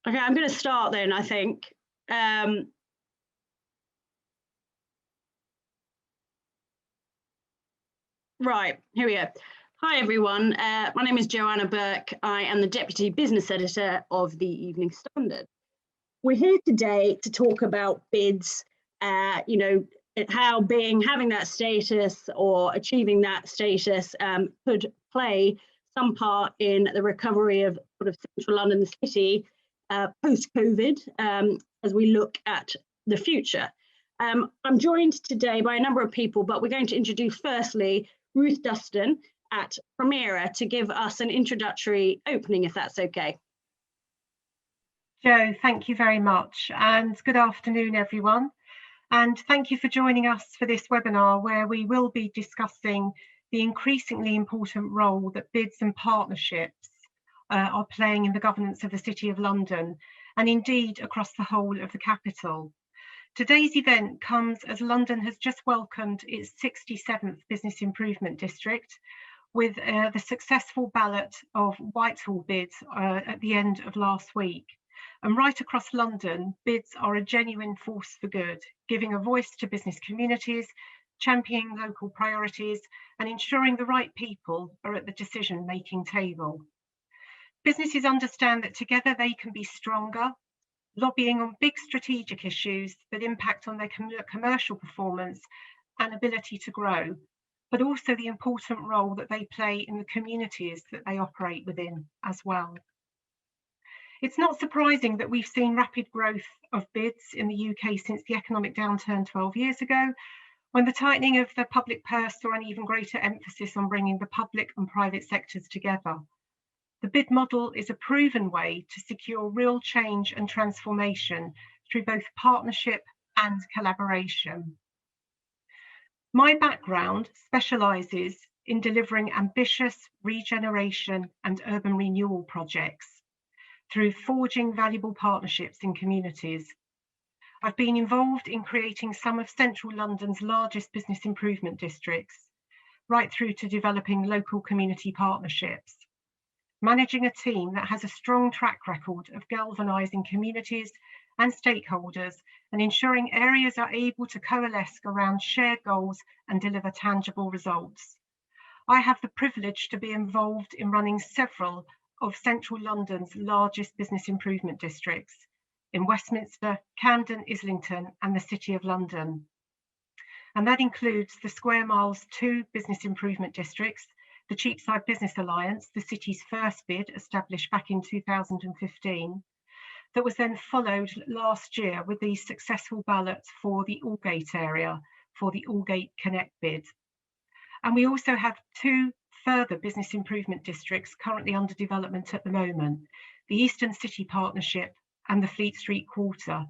Okay, I'm going to start then, I think. Right, here we go. Hi, everyone. My name is Joanna Burke. I am the Deputy Business Editor of the Evening Standard. We're here today to talk about bids, how having that status or achieving that status could play some part in the recovery of sort of central London, the city, post-COVID, as we look at the future. I'm joined today by a number of people, but we're going to introduce firstly Ruth Dustin at Primera to give us an introductory opening, if that's okay. Jo, thank you very much, and good afternoon, everyone. And thank you for joining us for this webinar, where we will be discussing the increasingly important role that bids and partnerships are playing in the governance of the City of London, and indeed across the whole of the capital. Today's event comes as London has just welcomed its 67th Business Improvement District, with the successful ballot of Whitehall bids at the end of last week. And right across London, bids are a genuine force for good, giving a voice to business communities, championing local priorities, and ensuring the right people are at the decision-making table. Businesses understand that together they can be stronger, lobbying on big strategic issues that impact on their commercial performance and ability to grow, but also the important role that they play in the communities that they operate within as well. It's not surprising that we've seen rapid growth of bids in the UK since the economic downturn 12 years ago, when the tightening of the public purse saw an even greater emphasis on bringing the public and private sectors together. The bid model is a proven way to secure real change and transformation through both partnership and collaboration. My background specialises in delivering ambitious regeneration and urban renewal projects through forging valuable partnerships in communities. I've been involved in creating some of central London's largest business improvement districts, right through to developing local community partnerships, managing a team that has a strong track record of galvanising communities and stakeholders and ensuring areas are able to coalesce around shared goals and deliver tangible results. I have the privilege to be involved in running several of central London's largest business improvement districts in Westminster, Camden, Islington, and the City of London. And that includes the Square Mile's 2 business improvement districts, the Cheapside Business Alliance, the city's first bid established back in 2015, that was then followed last year with the successful ballot for the Aldgate area for the Aldgate Connect bid. And we also have 2 further business improvement districts currently under development at the moment, the Eastern City Partnership and the Fleet Street Quarter,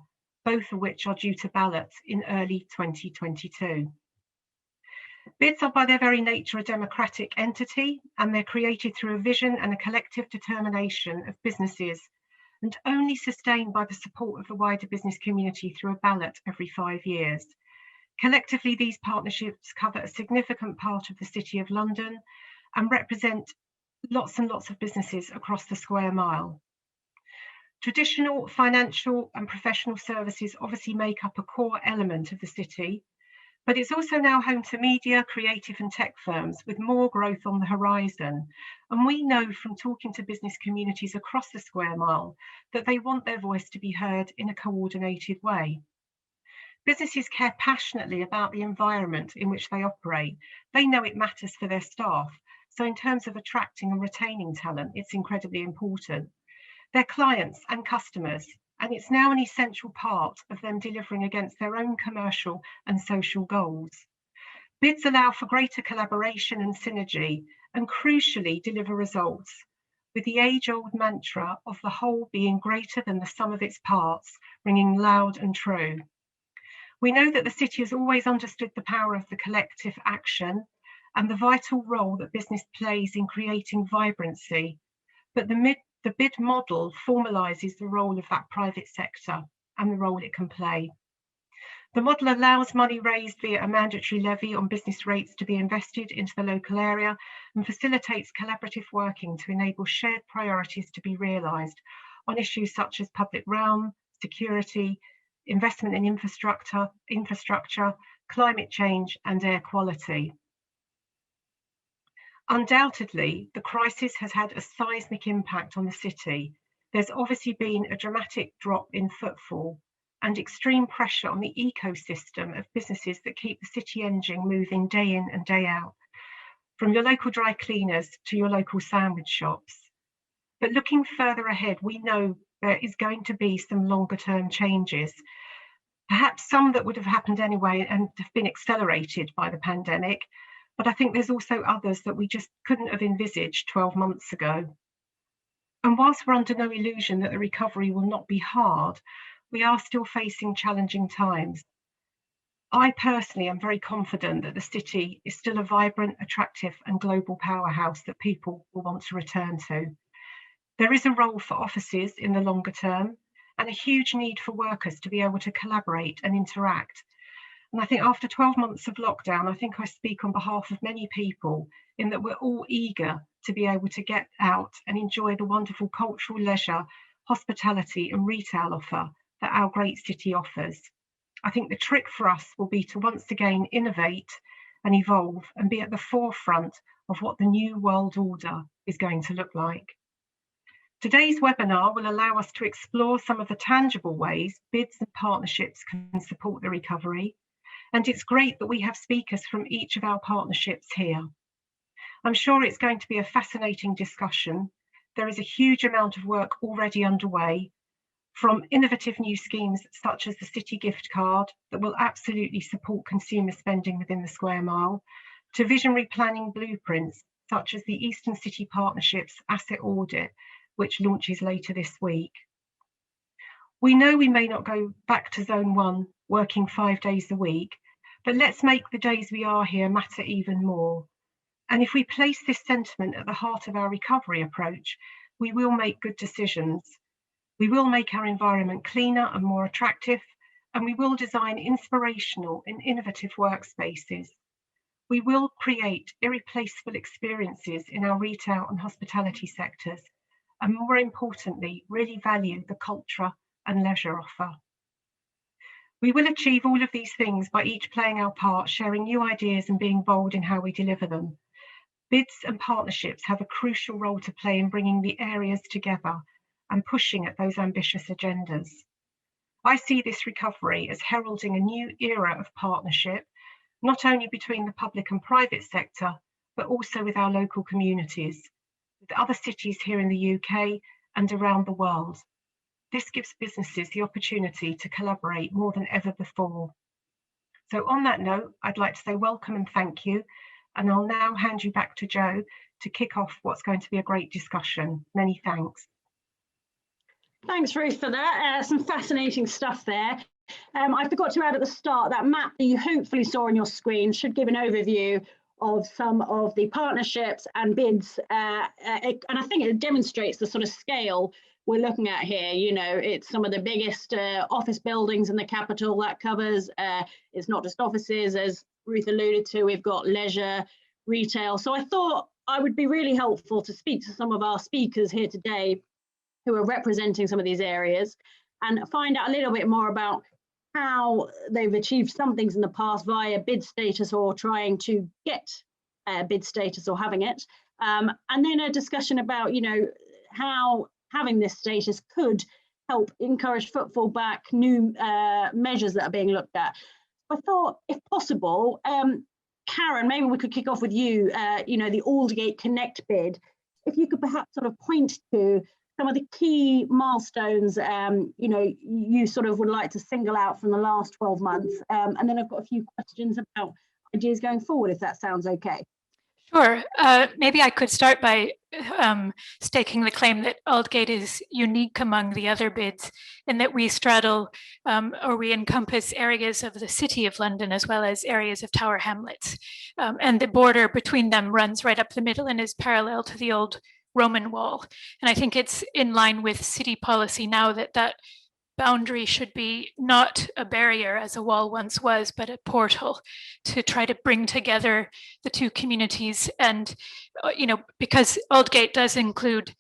both of which are due to ballot in early 2022. Bids are by their very nature a democratic entity, and they're created through a vision and a collective determination of businesses, and only sustained by the support of the wider business community through a ballot every 5 years. Collectively, these partnerships cover a significant part of the City of London and represent lots and lots of businesses across the square mile. Traditional financial and professional services obviously make up a core element of the city, but it's also now home to media, creative and tech firms with more growth on the horizon. And we know from talking to business communities across the square mile that they want their voice to be heard in a coordinated way. Businesses care passionately about the environment in which they operate. They know it matters for their staff. So in terms of attracting and retaining talent, it's incredibly important. Their clients and customers, and it's now an essential part of them delivering against their own commercial and social goals. Bids allow for greater collaboration and synergy, and crucially deliver results, with the age-old mantra of the whole being greater than the sum of its parts, ringing loud and true. We know that the city has always understood the power of the collective action and the vital role that business plays in creating vibrancy, but the bid model formalises the role of that private sector and the role it can play. The model allows money raised via a mandatory levy on business rates to be invested into the local area and facilitates collaborative working to enable shared priorities to be realised, on issues such as public realm, security, investment in infrastructure, climate change and air quality. Undoubtedly, the crisis has had a seismic impact on the city. There's obviously been a dramatic drop in footfall and extreme pressure on the ecosystem of businesses that keep the city engine moving day in and day out, from your local dry cleaners to your local sandwich shops. But looking further ahead, we know there is going to be some longer term changes, perhaps some that would have happened anyway and have been accelerated by the pandemic. But I think there's also others that we just couldn't have envisaged 12 months ago. And whilst we're under no illusion that the recovery will not be hard, we are still facing challenging times. I personally am very confident that the city is still a vibrant, attractive and global powerhouse that people will want to return to. There is a role for offices in the longer term and a huge need for workers to be able to collaborate and interact. And I think after 12 months of lockdown, I think I speak on behalf of many people in that we're all eager to be able to get out and enjoy the wonderful cultural, leisure, hospitality and retail offer that our great city offers. I think the trick for us will be to once again innovate and evolve and be at the forefront of what the new world order is going to look like. Today's webinar will allow us to explore some of the tangible ways bids and partnerships can support the recovery. And it's great that we have speakers from each of our partnerships here. I'm sure it's going to be a fascinating discussion. There is a huge amount of work already underway, from innovative new schemes such as the City Gift Card that will absolutely support consumer spending within the square mile, to visionary planning blueprints such as the Eastern City Partnerships Asset Audit, which launches later this week. We know we may not go back to Zone 1 working 5 days a week, but let's make the days we are here matter even more. And if we place this sentiment at the heart of our recovery approach, we will make good decisions. We will make our environment cleaner and more attractive, and we will design inspirational and innovative workspaces. We will create irreplaceable experiences in our retail and hospitality sectors, and more importantly, really value the culture and leisure offer. We will achieve all of these things by each playing our part, sharing new ideas and being bold in how we deliver them. Bids and partnerships have a crucial role to play in bringing the areas together and pushing at those ambitious agendas. I see this recovery as heralding a new era of partnership, not only between the public and private sector, but also with our local communities, with other cities here in the UK and around the world. This gives businesses the opportunity to collaborate more than ever before. So on that note, I'd like to say welcome and thank you. And I'll now hand you back to Jo to kick off what's going to be a great discussion. Many thanks. Thanks, Ruth, for that. Some fascinating stuff there. I forgot to add at the start that map that you hopefully saw on your screen should give an overview of some of the partnerships and bids. And I think it demonstrates the sort of scale we're looking at here. You know, it's some of the biggest office buildings in the capital that covers. It's not just offices, as Ruth alluded to, we've got leisure, retail. So I thought I would be really helpful to speak to some of our speakers here today who are representing some of these areas and find out a little bit more about how they've achieved some things in the past via bid status or trying to get bid status or having it. And then a discussion about, you know, how having this status could help encourage footfall back, new measures that are being looked at. I thought, if possible, Karen, maybe we could kick off with you, you know, the Aldgate Connect bid. If you could perhaps sort of point to some of the key milestones, you know, you sort of would like to single out from the last 12 months. And then I've got a few questions about ideas going forward, if that sounds okay. Sure. Maybe I could start by staking the claim that Aldgate is unique among the other bids in that we straddle or we encompass areas of the City of London as well as areas of Tower Hamlets. And the border between them runs right up the middle and is parallel to the old Roman wall. And I think it's in line with city policy now that that boundary should be not a barrier as a wall once was, but a portal to try to bring together the two communities. And, you know, because Aldgate does include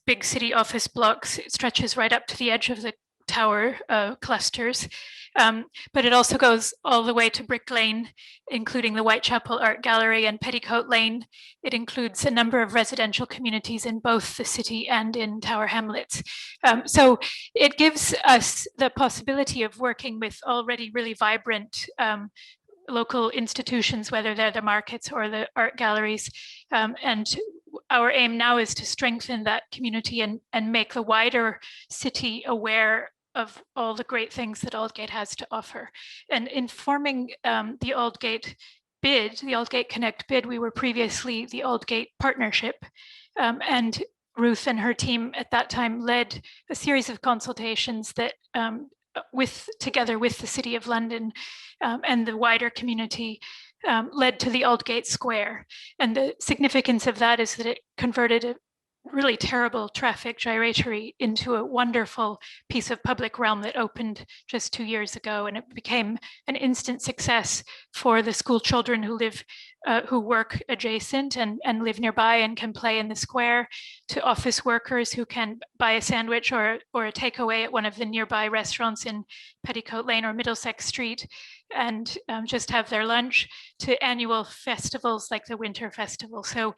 big city office blocks. It stretches right up to the edge of the tower clusters, but it also goes all the way to Brick Lane, including the Whitechapel Art Gallery and Petticoat Lane. It includes a number of residential communities in both the city and in Tower Hamlets. So it gives us the possibility of working with already really vibrant local institutions, whether they're the markets or the art galleries. And our aim now is to strengthen that community and make the wider city aware of all the great things that Aldgate has to offer. And in forming the Aldgate bid, the Aldgate Connect bid, we were previously the Aldgate Partnership. And Ruth and her team at that time led a series of consultations that together with the City of London and the wider community led to the Aldgate Square. And the significance of that is that it converted a really terrible traffic gyratory into a wonderful piece of public realm that opened just 2 years ago. And it became an instant success for the school children who work adjacent and live nearby and can play in the square, to office workers who can buy a sandwich or a takeaway at one of the nearby restaurants in Petticoat Lane or Middlesex Street and just have their lunch, to annual festivals like the Winter Festival. So,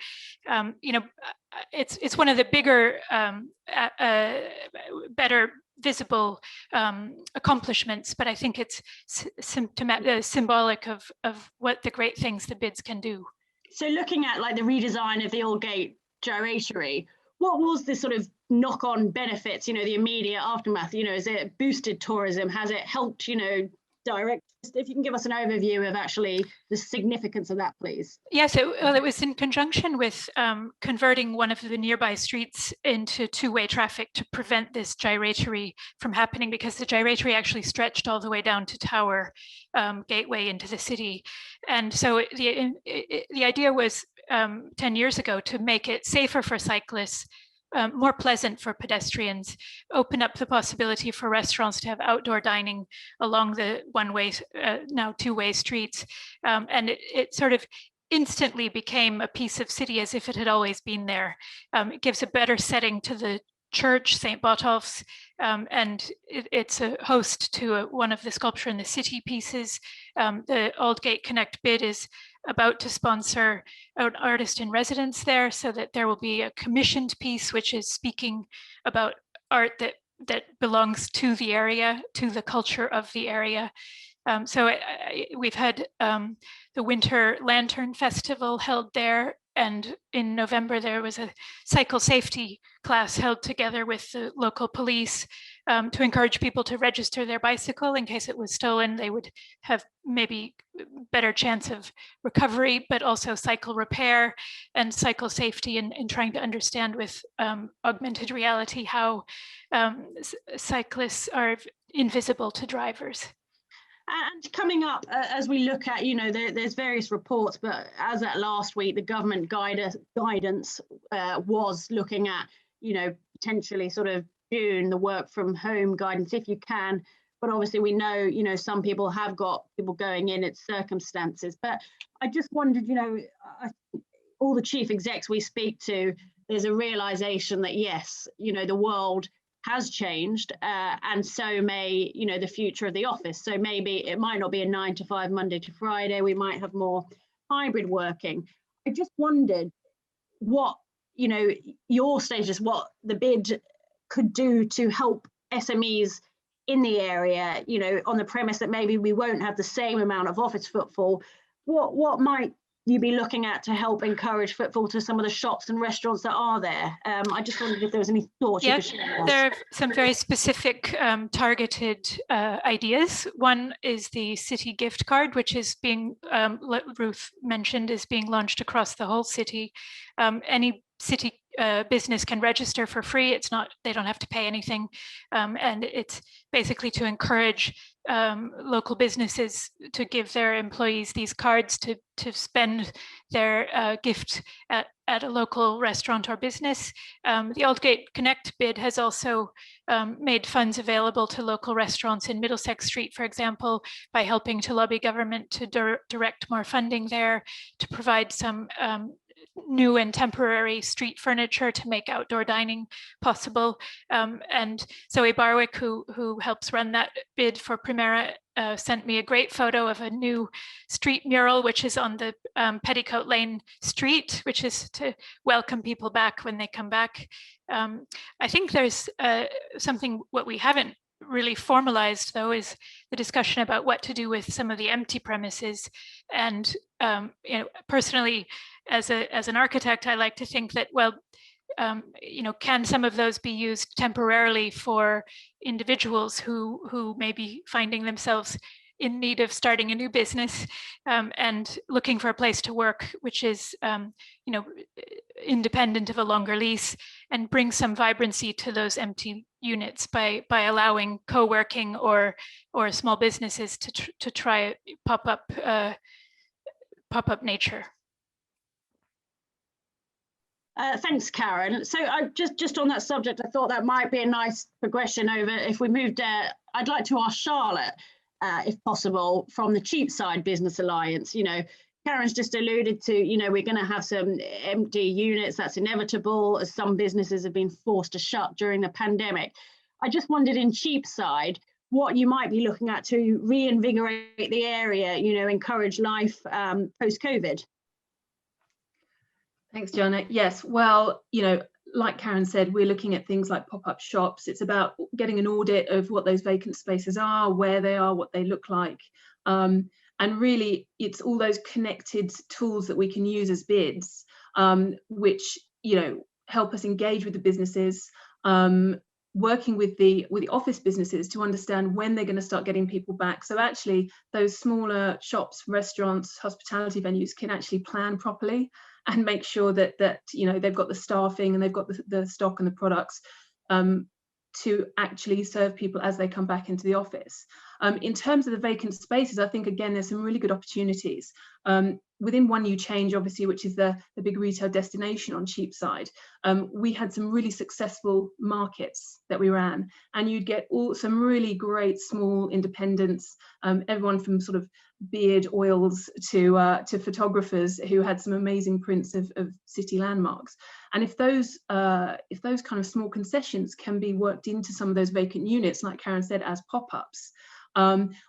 it's one of the bigger, better visible accomplishments, but I think it's symbolic of what the great things the bids can do. So looking at like the redesign of the Aldgate gyratory, what was the sort of knock-on benefits, the immediate aftermath? Has it boosted tourism? Has it helped, direct? If you can give us an overview of actually the significance of that, please. Yes, it was in conjunction with converting one of the nearby streets into two-way traffic to prevent this gyratory from happening, because the gyratory actually stretched all the way down to Tower Gateway into the city. And so the idea was 10 years ago to make it safer for cyclists, more pleasant for pedestrians, open up the possibility for restaurants to have outdoor dining along the one-way, now two-way streets. And it sort of instantly became a piece of city as if it had always been there. It gives a better setting to the church, St. Botolph's, and it's a host to one of the Sculpture in the City pieces. The Aldgate Connect bid is about to sponsor an artist in residence there, so that there will be a commissioned piece which is speaking about art that belongs to the area, to the culture of the area. So we've had the Winter Lantern Festival held there, and in November there was a cycle safety class held together with the local police to encourage people to register their bicycle in case it was stolen. They would have maybe better chance of recovery, but also cycle repair and cycle safety, and trying to understand with augmented reality how cyclists are invisible to drivers. And coming up, as we look at, there's various reports, but as at last week, the government guidance was looking at, potentially sort of June, the work from home guidance, if you can. But obviously we know, some people have got people going in its circumstances. But I just wondered, all the chief execs we speak to, there's a realization that, yes, the world has changed, and so may the future of the office. So maybe it might not be a 9 to 5 Monday to Friday. We might have more hybrid working. I just wondered what your status, what the bid could do to help SMEs in the area, on the premise that maybe we won't have the same amount of office footfall. What might you be looking at to help encourage footfall to some of the shops and restaurants that are there? I just wondered if there was any thoughts you could share. There are some very specific targeted ideas. One is the city gift card, which is being, Ruth mentioned, is being launched across the whole city. Any city business can register for free. They don't have to pay anything. And it's basically to encourage local businesses to give their employees these cards to spend their gift at a local restaurant or business. The Aldgate Connect bid has also made funds available to local restaurants in Middlesex Street, for example, by helping to lobby government to direct more funding there, to provide some new and temporary street furniture to make outdoor dining possible. And Zoe Barwick, who helps run that bid for Primera, sent me a great photo of a new street mural, which is on the Petticoat Lane street, which is to welcome people back when they come back. I think there's something what we haven't really formalized, though, is the discussion about what to do with some of the empty premises. And personally, as an architect, I like to think that, well, can some of those be used temporarily for individuals who may be finding themselves in need of starting a new business and looking for a place to work, which is independent of a longer lease, and bring some vibrancy to those empty units by allowing co-working or small businesses to try pop-up nature. Thanks, Karen. So I just on that subject, I thought that might be a nice progression over. If we moved, I'd like to ask Charlotte, if possible, from the Cheapside Business Alliance. Karen's just alluded to, we're going to have some empty units. That's inevitable, as some businesses have been forced to shut during the pandemic. I just wondered in Cheapside, what you might be looking at to reinvigorate the area, encourage life post-COVID. Thanks, Joanna. Yes, well, like Karen said, we're looking at things like pop-up shops. It's about getting an audit of what those vacant spaces are, where they are, what they look like. And really, it's all those connected tools that we can use as bids, which, help us engage with the businesses, working with the office businesses to understand when they're going to start getting people back. So actually, those smaller shops, restaurants, hospitality venues can actually plan properly and make sure that they've got the staffing and they've got the stock and the products to actually serve people as they come back into the office. In terms of the vacant spaces, I think, again, there's some really good opportunities. Within One New Change, obviously, which is the big retail destination on Cheapside, we had some really successful markets that we ran, and you'd get some really great small independents, everyone from sort of beard oils to photographers who had some amazing prints of city landmarks. And if those kind of small concessions can be worked into some of those vacant units, like Karen said, as pop-ups,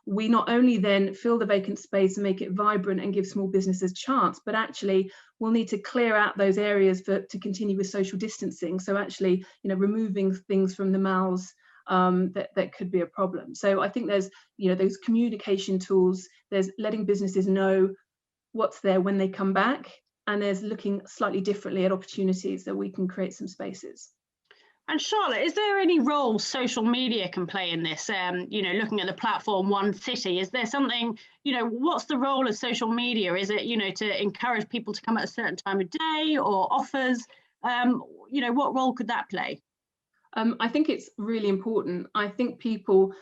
we not only then fill the vacant space and make it vibrant and give small businesses a chance, but actually we'll need to clear out those areas to continue with social distancing. So actually, removing things from the malls that could be a problem. So I think there's, those communication tools, there's letting businesses know what's there when they come back, and there's looking slightly differently at opportunities that we can create some spaces. And Charlotte, is there any role social media can play in this? Looking at the platform One City, is there something, what's the role of social media? Is it, to encourage people to come at a certain time of day or offers? What role could that play? I think it's really important. I think people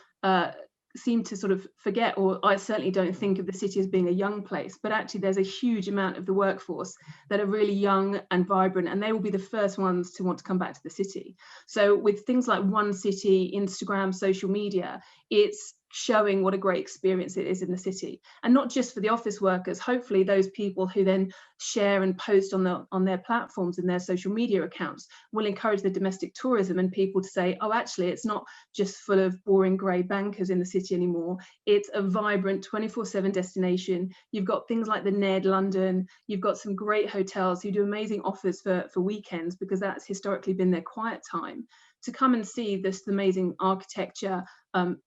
seem to sort of forget, or I certainly don't think of the city as being a young place, but actually there's a huge amount of the workforce that are really young and vibrant, and they will be the first ones to want to come back to the city. So with things like One City, Instagram, social media, it's showing what a great experience it is in the city, and not just for the office workers. Hopefully those people who then share and post on their platforms and their social media accounts will encourage the domestic tourism and people to say, oh, actually it's not just full of boring grey bankers in the city anymore, it's a vibrant 24/7 destination. You've got things like the Ned London, you've got some great hotels who do amazing offers for weekends, because that's historically been their quiet time, to come and see this amazing architecture,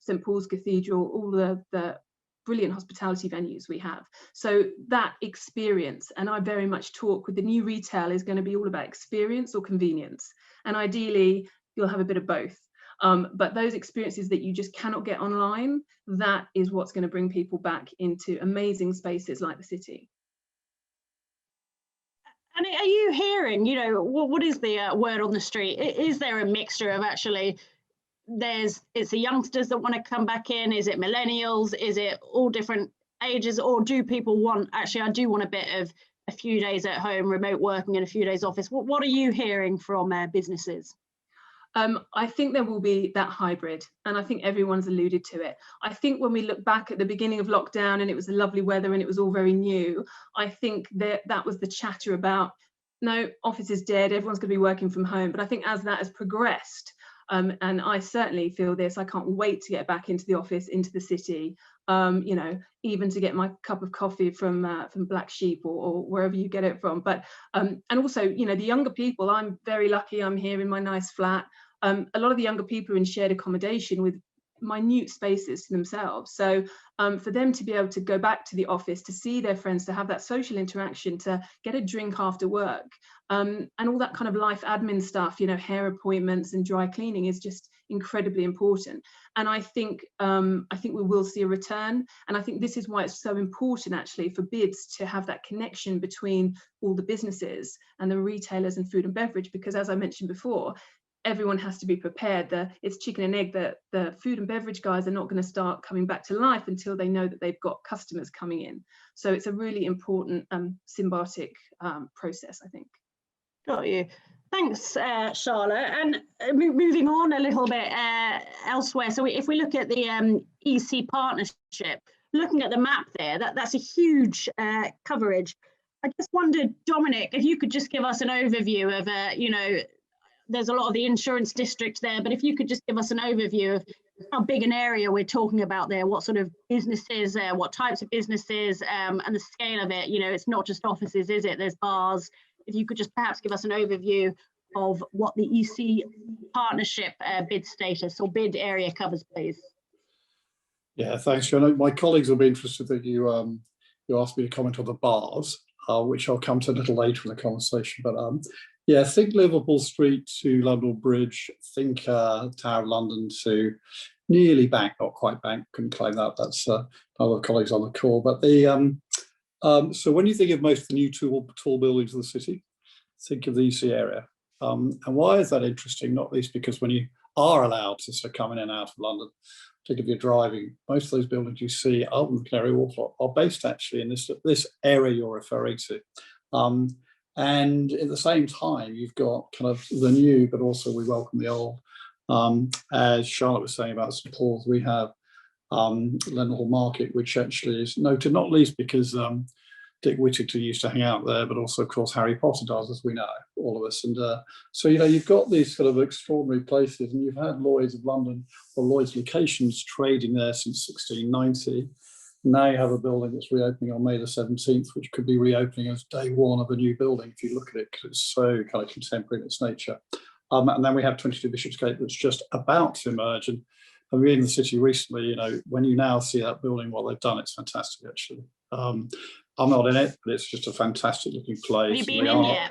St Paul's Cathedral, all the brilliant hospitality venues we have. So that experience, and I very much talk with the new retail, is going to be all about experience or convenience. And ideally, you'll have a bit of both. But those experiences that you just cannot get online, that is what's going to bring people back into amazing spaces like the city. And are you hearing, what is the word on the street? Is there a mixture of actually, it's the youngsters that want to come back in? Is it millennials? Is it all different ages? Or do people want, actually, I do want a bit of a few days at home, remote working, and a few days office? What are you hearing from businesses? I think there will be that hybrid, and I think everyone's alluded to it. I think when we look back at the beginning of lockdown and it was the lovely weather and it was all very new, I think that was the chatter about no, office is dead, everyone's going to be working from home. But I think as that has progressed, and I certainly feel this, I can't wait to get back into the office, into the city, you know, even to get my cup of coffee from Black Sheep or wherever you get it from. But and also, you know, the younger people, I'm very lucky, I'm here in my nice flat. A lot of the younger people are in shared accommodation with minute spaces to themselves. So for them to be able to go back to the office, to see their friends, to have that social interaction, to get a drink after work, and all that kind of life admin stuff, you know, hair appointments and dry cleaning is just incredibly important. And I think we will see a return. And I think this is why it's so important actually for BIDS to have that connection between all the businesses and the retailers and food and beverage, because as I mentioned before, everyone has to be prepared. It's chicken and egg that the food and beverage guys are not going to start coming back to life until they know that they've got customers coming in. So it's a really important symbiotic process, I think. Got you. Thanks, Charlotte. And moving on a little bit elsewhere. So if we look at the EC partnership, looking at the map there, that's a huge coverage. I just wondered, Dominic, if you could just give us an overview of, you know, there's a lot of the insurance districts there, but if you could just give us an overview of how big an area we're talking about there, what sort of businesses, what types of businesses, and the scale of it. You know, it's not just offices, is it? There's bars. If you could just perhaps give us an overview of what the EC partnership bid status or bid area covers, please. Yeah, thanks, Fiona. My colleagues will be interested that you asked me to comment on the bars, which I'll come to a little later in the conversation. But yeah, think Liverpool Street to London Bridge, think Tower of London to nearly Bank, not quite Bank, couldn't claim that. That's other colleagues on the call. But the so when you think of most of the new tall buildings of the city, think of the EC area. And why is that interesting? Not least because when you are allowed to sort of come in and out of London, particularly if you're driving, most of those buildings you see other than Canary Wharf are based actually in this area you're referring to. And at the same time, you've got kind of the new, but also we welcome the old. As Charlotte was saying about St Paul's, we have Leadenhall Market, which actually is noted not least because Dick Whittington used to hang out there, but also, of course, Harry Potter does, as we know, all of us. And so, you know, you've got these sort of extraordinary places, and you've had Lloyd's of London or Lloyd's locations trading there since 1690. Now you have a building that's reopening on May the 17th, which could be reopening as day one of a new building if you look at it, because it's so kind of contemporary in its nature. And then we have 22 Bishopsgate that's just about to emerge. And I've been in the city recently, you know, when you now see that building, what they've done, it's fantastic, actually. I'm not in it, but it's just a fantastic looking place. Have you been in yet?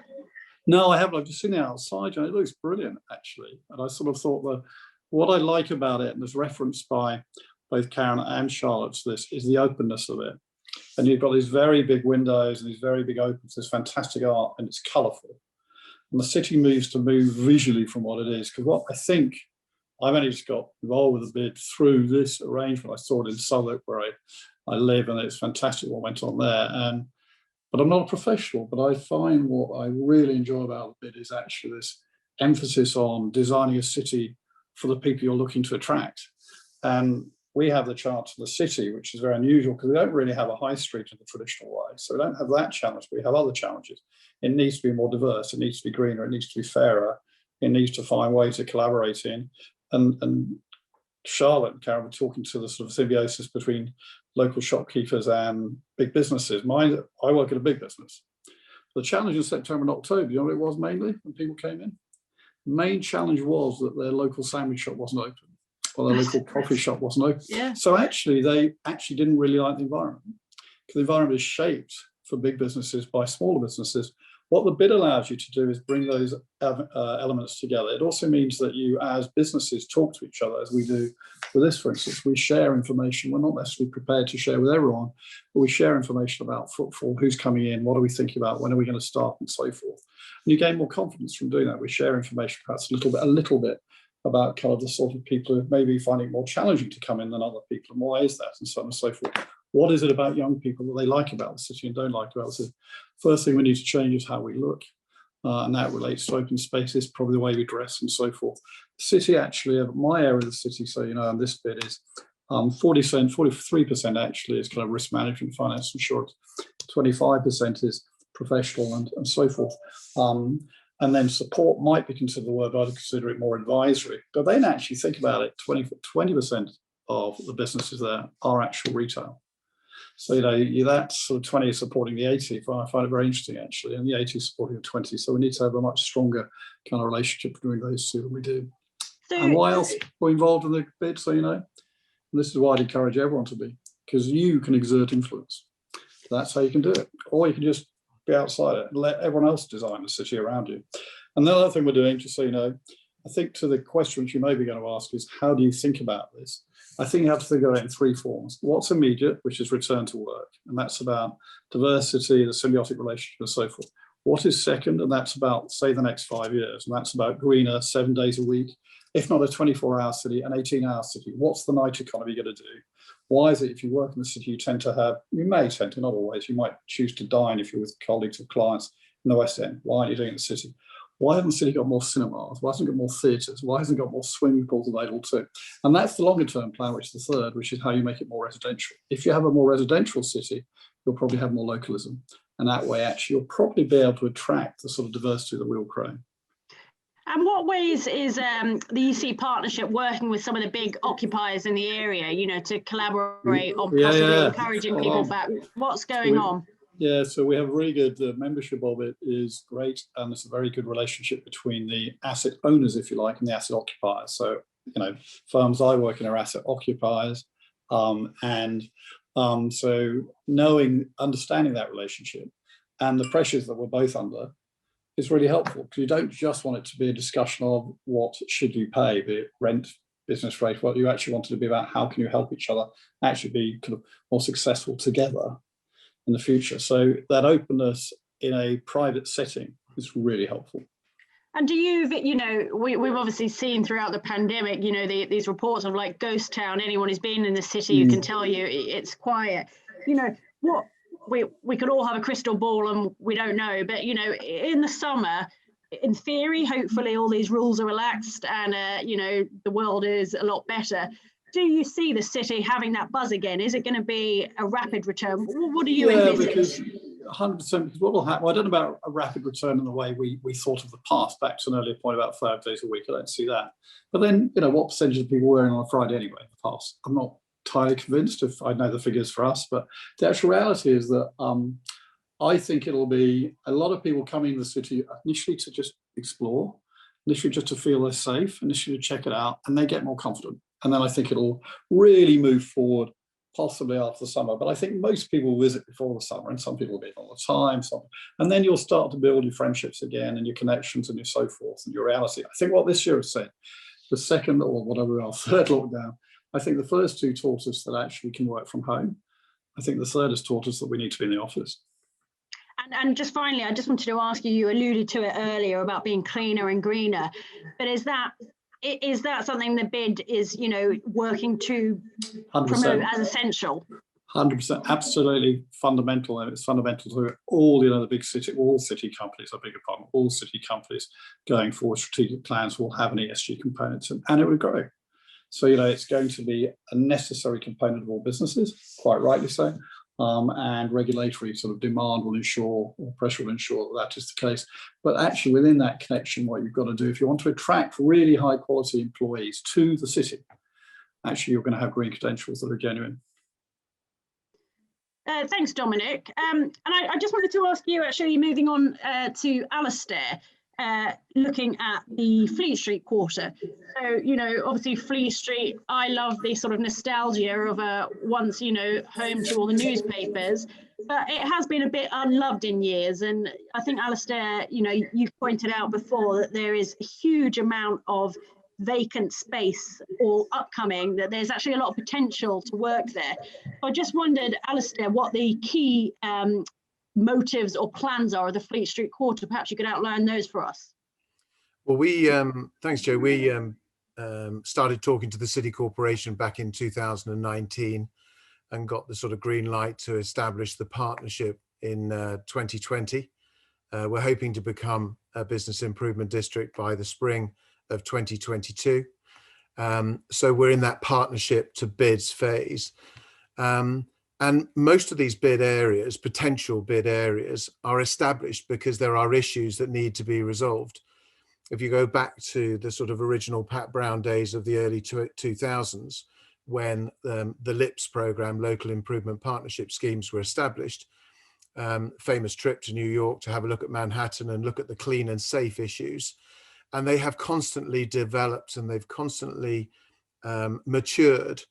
No, I haven't. I've just seen it outside, and it looks brilliant, actually. And I sort of thought that what I like about it, and there's referenced by both Karen and Charlotte to this, is the openness of it. And you've got these very big windows and these very big opens, there's fantastic art, and it's colourful. And the city moves to move visually from what it is. Because what I think, I've only just got involved with the bid through this arrangement. I saw it in Southwark, where I live, and it's fantastic what went on there. But I'm not a professional, but I find what I really enjoy about the bid is actually this emphasis on designing a city for the people you're looking to attract. And we have the chance of the city, which is very unusual because we don't really have a high street in the traditional way. So we don't have that challenge, but we have other challenges. It needs to be more diverse, it needs to be greener, it needs to be fairer, it needs to find ways to collaborate in. And Charlotte and Karen were talking to the sort of symbiosis between local shopkeepers and big businesses. I work at a big business. The challenge in September and October, you know what it was mainly when people came in? The main challenge was that their local sandwich shop wasn't open, or their local coffee shop wasn't open. Yeah. So actually, they actually didn't really like the environment, because the environment is shaped for big businesses by smaller businesses. What the bid allows you to do is bring those elements together. It also means that you, as businesses, talk to each other, as we do with this, for instance. We share information. We're not necessarily prepared to share with everyone, but we share information about footfall, who's coming in, what are we thinking about, when are we going to start, and so forth. And you gain more confidence from doing that. We share information perhaps a little bit about kind of the sort of people who may be finding it more challenging to come in than other people, and why is that, and so on and so forth. What is it about young people that they like about the city and don't like about the city? First thing we need to change is how we look. And that relates to open spaces, probably the way we dress and so forth. The city actually, my area of the city, so you know, and this bit is 43% actually is kind of risk management, finance, insurance. 25% is professional and so forth. And then support might be considered the word, but I'd consider it more advisory. But then actually think about it, 20% of the businesses there are actual retail. So, that sort of 20 is supporting the 80. I find it very interesting, actually, and the 80 is supporting the 20. So we need to have a much stronger kind of relationship between those two than we do. So, and why else we're involved in the bid, so and this is why I'd encourage everyone to be, because you can exert influence. That's how you can do it. Or you can just be outside it and let everyone else design the city around you. And the other thing we're doing, just so you know, I think to the question which you may be going to ask is, how do you think about this? I think you have to think about it in three forms. What's immediate, which is return to work, and that's about diversity, the symbiotic relationship, and so forth. What is second, and that's about, say, the next 5 years, and that's about greener, 7 days a week, if not a 24-hour city, an 18-hour city. What's the night economy going to do? Why is it if you work in the city, you may tend to, not always, you might choose to dine if you're with colleagues or clients in the West End. Why aren't you doing it in the city? Why hasn't the city got more cinemas? Why hasn't it got more theatres? Why hasn't it got more swimming pools available too? And that's the longer term plan, which is the third, which is how you make it more residential. If you have a more residential city, you'll probably have more localism. And that way, actually, you'll probably be able to attract the sort of diversity that we all crave. And what ways is the EC partnership working with some of the big occupiers in the area, to collaborate on possibly encouraging people back? What's going on? Yeah, so we have really good, the membership of it is great, and it's a very good relationship between the asset owners, if you like, and the asset occupiers. So, firms I work in are asset occupiers, so understanding that relationship and the pressures that we're both under is really helpful, because you don't just want it to be a discussion of what should you pay, be it rent, business rate. What you actually want it to be about, how can you help each other actually be kind of more successful together in the future. So that openness in a private setting is really helpful. And do you, we've obviously seen throughout the pandemic, these reports of like ghost town. Anyone who's been in the city, you can tell you it's quiet. What we could all have a crystal ball and we don't know, but in the summer, in theory, hopefully all these rules are relaxed and the world is a lot better. Do you see the city having that buzz again? Is it going to be a rapid return? What do you envisage? Because 100%, because what will happen, I don't know about a rapid return in the way we thought of the past, back to an earlier point about 5 days a week. I don't see that. But then, what percentage of people were in on a Friday anyway in the past? I'm not entirely convinced, if I know the figures for us, but the actual reality is that I think it'll be a lot of people coming to the city initially to just explore, initially just to feel they're safe, initially to check it out, and they get more confident. And then I think it'll really move forward, possibly after the summer. But I think most people will visit before the summer, and some people will be all the time. And then you'll start to build your friendships again and your connections and your so forth and your reality. I think what this year has said, the second or whatever our third lockdown, I think the first two taught us that actually we can work from home. I think the third has taught us that we need to be in the office. And just finally, I just wanted to ask you, you alluded to it earlier about being cleaner and greener, but is that something the bid is, working to 100%. promote as essential? 100%, absolutely fundamental, and it's fundamental to all the big city, all city companies, I beg your pardon, all city companies going forward, strategic plans will have an ESG component, and it will grow. So it's going to be a necessary component of all businesses, quite rightly so. And regulatory sort of demand will ensure, or pressure will ensure that is the case. But actually within that connection, what you've got to do, if you want to attract really high quality employees to the city, actually you're going to have green credentials that are genuine. Thanks, Dominic. And I just wanted to ask you, actually, moving on to Alistair, looking at the Fleet Street quarter. So, obviously Fleet Street, I love the sort of nostalgia of once, home to all the newspapers, but it has been a bit unloved in years. And I think, Alistair, you've pointed out before that there is a huge amount of vacant space or upcoming, that there's actually a lot of potential to work there. So I just wondered, Alistair, what the key motives or plans are of the Fleet Street quarter. Perhaps you could outline those for us. Well, we thanks, Joe. We started talking to the City Corporation back in 2019 and got the sort of green light to establish the partnership in 2020. We're hoping to become a business improvement district by the spring of 2022. So we're in that partnership to bids phase. And most of these bid areas, potential bid areas, are established because there are issues that need to be resolved. If you go back to the sort of original Pat Brown days of the early 2000s, when the LIPS program, Local Improvement Partnership Schemes, were established, famous trip to New York to have a look at Manhattan and look at the clean and safe issues. And they have constantly developed and they've constantly matured,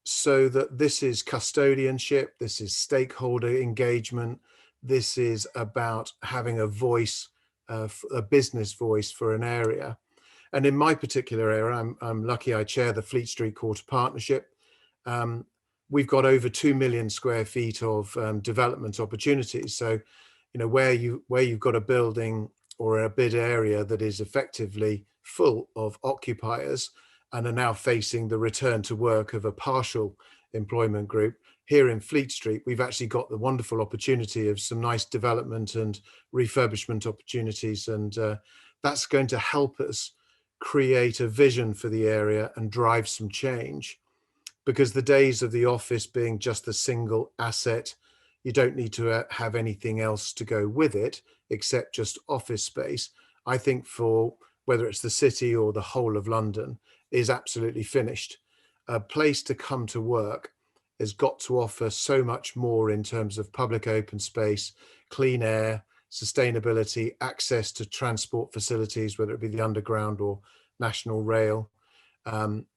so that this is custodianship, this is stakeholder engagement, this is about having a voice, a business voice for an area. And in my particular area, I'm lucky I chair the Fleet Street Quarter Partnership. We've got over 2 million square feet of development opportunities. So, you know, where you've got a building or a bid area that is effectively full of occupiers and are now facing the return to work of a partial employment group, here in Fleet Street, we've actually got the wonderful opportunity of some nice development and refurbishment opportunities. And that's going to help us create a vision for the area and drive some change. Because the days of the office being just a single asset, you don't need to have anything else to go with it except just office space. I think for whether it's the city or the whole of London is absolutely finished. A place to come to work has got to offer so much more in terms of public open space, clean air, sustainability, access to transport facilities, whether it be the underground or national rail.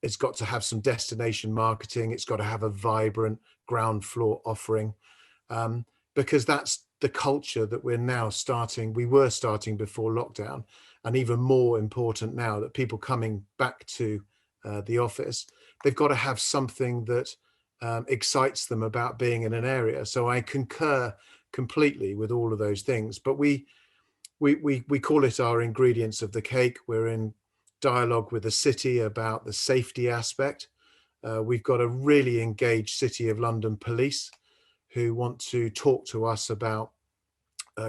It's got to have some destination marketing. It's got to have a vibrant ground floor offering, because that's the culture that we were starting before lockdown, and even more important now that people coming back to the office, they've got to have something that excites them about being in an area. So I concur completely with all of those things, but we call it our ingredients of the cake. We're in dialogue with the city about the safety aspect. We've got a really engaged City of London police who want to talk to us about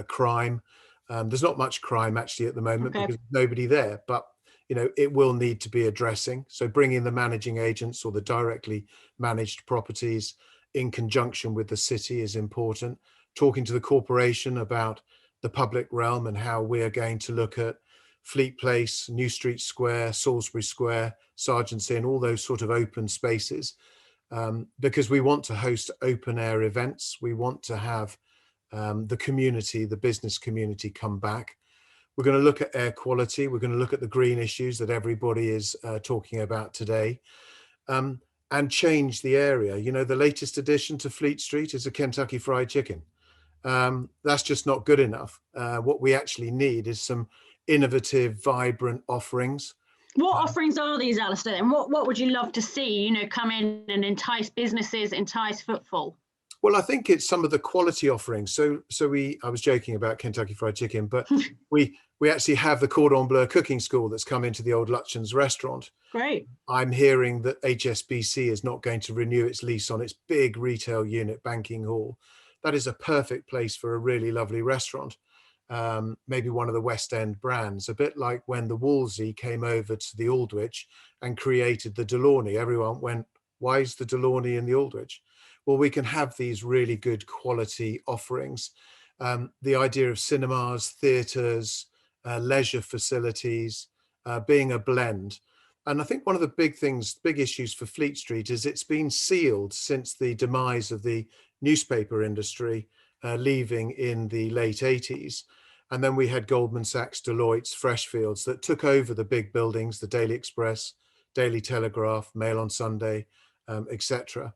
crime. There's not much crime actually at the moment because there's nobody there, but you know, it will need to be addressing. So bringing the managing agents or the directly managed properties in conjunction with the city is important. Talking to the corporation about the public realm and how we are going to look at Fleet Place, New Street Square, Salisbury Square, Sergeants Inn, all those sort of open spaces, because we want to host open air events. We want to have the community, the business community come back. We're going to look at air quality. We're going to look at the green issues that everybody is talking about today, and change the area. You know, the latest addition to Fleet Street is a Kentucky Fried Chicken. That's just not good enough. What we actually need is some innovative, vibrant offerings. What offerings are these, Alistair? And what would you love to see, you know, come in and entice businesses, entice footfall? Well, I think it's some of the quality offerings. So I was joking about Kentucky Fried Chicken, but we actually have the Cordon Bleu cooking school that's come into the old Lutchens restaurant. Great. I'm hearing that HSBC is not going to renew its lease on its big retail unit, Banking Hall. That is a perfect place for a really lovely restaurant. Maybe one of the West End brands, a bit like when the Wolsey came over to the Aldwych and created the Delaunay. Everyone went, why is the Delaunay in the Aldwych? Well, we can have these really good quality offerings. The idea of cinemas, theatres, leisure facilities, being a blend. And I think one of the big issues for Fleet Street is it's been sealed since the demise of the newspaper industry, leaving in the late 80s. And then we had Goldman Sachs, Deloitte's, Freshfields that took over the big buildings, the Daily Express, Daily Telegraph, Mail on Sunday, etc.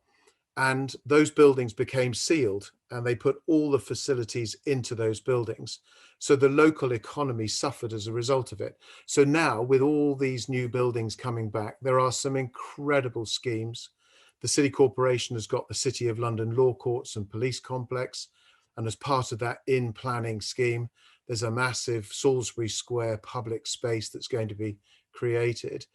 And those buildings became sealed and they put all the facilities into those buildings. So the local economy suffered as a result of it. So now with all these new buildings coming back, there are some incredible schemes. The City Corporation has got the City of London Law Courts and Police Complex. And as part of that in-planning scheme, there's a massive Salisbury Square public space that's going to be created.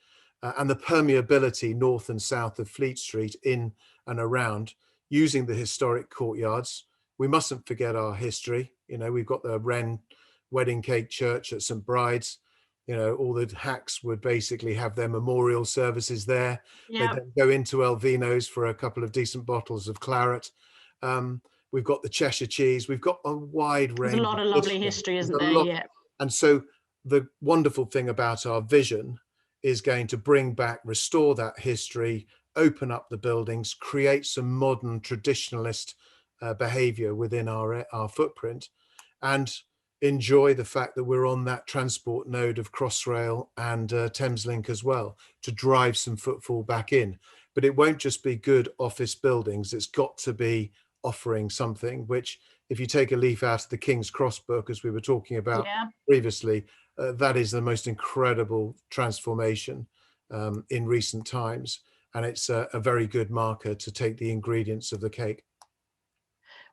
And the permeability north and south of Fleet Street in and around, using the historic courtyards. We mustn't forget our history. You know, we've got the Wren Wedding Cake Church at St. Bride's. You know, all the hacks would basically have their memorial services there. Yep. They then go into Elvino's for a couple of decent bottles of claret. We've got the Cheshire cheese. We've got a wide range. There's a lot of lovely history, isn't there? Yeah. And so the wonderful thing about our vision is going to bring back, restore that history, open up the buildings, create some modern traditionalist behavior within our footprint, and enjoy the fact that we're on that transport node of Crossrail and Thameslink as well, to drive some footfall back in. But it won't just be good office buildings. It's got to be offering something, which, if you take a leaf out of the King's Cross book, as we were talking about previously, that is the most incredible transformation in recent times. And it's a very good marker to take the ingredients of the cake.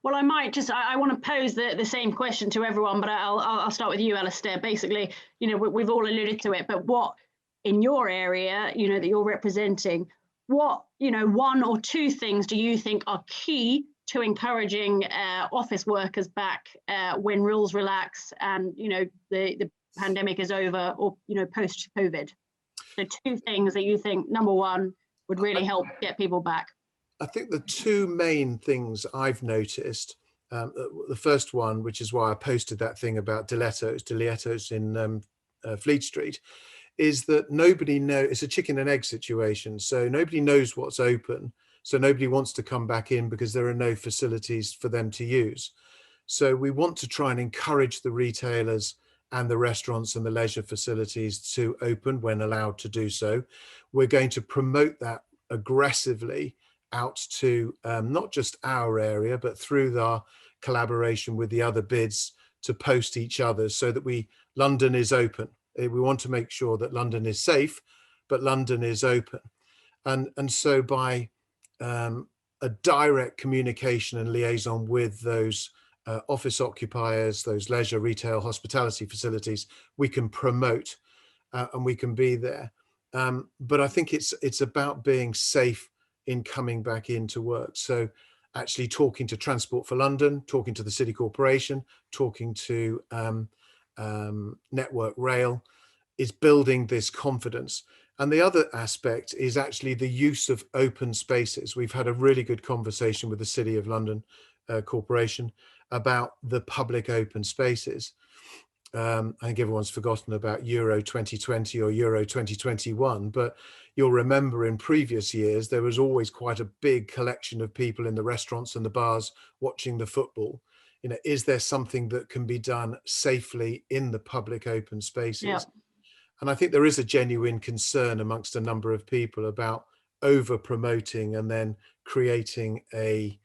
Well, I might just, I want to pose the same question to everyone, but I'll start with you, Alistair. Basically, you know, we've all alluded to it, but what in your area, you know, that you're representing, what, you know, one or two things do you think are key to encouraging office workers back when rules relax and, you know, the pandemic is over, or, you know, post-COVID? So two things that you think, number one, would really help get people back. I think the two main things I've noticed, the first one, which is why I posted that thing about Diletto's in Fleet Street, is that nobody knows. It's a chicken and egg situation. So nobody knows what's open. So nobody wants to come back in because there are no facilities for them to use. So we want to try and encourage the retailers and the restaurants and the leisure facilities to open when allowed to do so. We're going to promote that aggressively out to not just our area, but through our collaboration with the other bids to post each other, so that London is open. We want to make sure that London is safe, but London is open. And so by a direct communication and liaison with those office occupiers, those leisure, retail, hospitality facilities, we can promote and we can be there. But I think it's about being safe in coming back into work. So actually talking to Transport for London, talking to the City Corporation, talking to Network Rail, is building this confidence. And the other aspect is actually the use of open spaces. We've had a really good conversation with the City of London Corporation about the public open spaces. I think everyone's forgotten about Euro 2020 or Euro 2021, but you'll remember in previous years, there was always quite a big collection of people in the restaurants and the bars watching the football. You know, is there something that can be done safely in the public open spaces? Yeah. And I think there is a genuine concern amongst a number of people about over promoting and then creating a